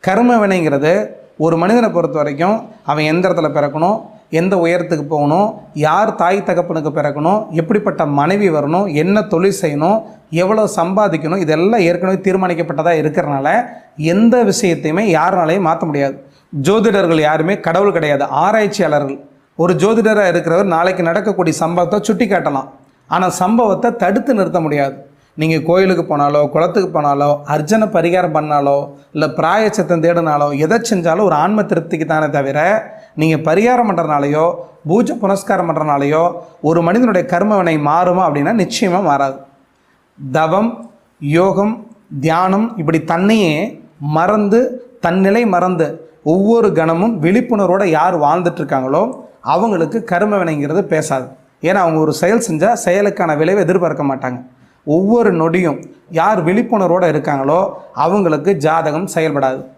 கர்ம வினைங்கிறது ஒரு மனிதனை பொறுத்த வரைக்கும் அவன் எந்த இடத்துல பிறக்கணும், எந்த உயரத்துக்கு போகணும், யார் தாய் தகப்பனுக்கு பிறக்கணும், எப்படிப்பட்ட மனைவி வரணும், என்ன தொழில் செய்யணும், எவ்வளோ சம்பாதிக்கணும், இதெல்லாம் ஏற்கனவே தீர்மானிக்கப்பட்டதாக இருக்கிறனால எந்த விஷயத்தையுமே யாருனாலையும் மாற்ற முடியாது. ஜோதிடர்கள் யாருமே கடவுள் கிடையாது, ஆராய்ச்சியாளர்கள். ஒரு ஜோதிடராக இருக்கிறவர் நாளைக்கு நடக்கக்கூடிய சம்பவத்தை சுட்டி காட்டலாம், ஆனால் சம்பவத்தை தடுத்து நிறுத்த முடியாது. நீங்கள் கோயிலுக்கு போனாலோ, குளத்துக்கு போனாலோ, அர்ச்சனை பரிகாரம் பண்ணாலோ, இல்லை பிராயச்சத்தம் தேடினாலோ, எதை செஞ்சாலும் ஒரு ஆன்ம திருப்திக்கு தானே தவிர நீங்கள் பரிகாரம் பண்ணுறனாலையோ, பூஜை புனஸ்காரம் பண்ணுறனாலையோ ஒரு மனிதனுடைய கர்மவினை மாறுமா அப்படின்னா நிச்சயமாக மாறாது. தவம், யோகம், தியானம் இப்படி தன்னையே மறந்து, தன்னிலை மறந்து ஒவ்வொரு கணமும் விழிப்புணர்வோடு யார் வாழ்ந்துட்டுருக்காங்களோ அவங்களுக்கு கர்ம வினைங்கிறது பேசாது. ஏன்னா அவங்க ஒரு செயல் செஞ்சால் செயலுக்கான விளைவை எதிர்பார்க்க மாட்டாங்க. ஒவ்வொரு நொடியும் யார் விழிப்புணர்வோடு இருக்காங்களோ அவங்களுக்கு ஜாதகம் செயல்படாது.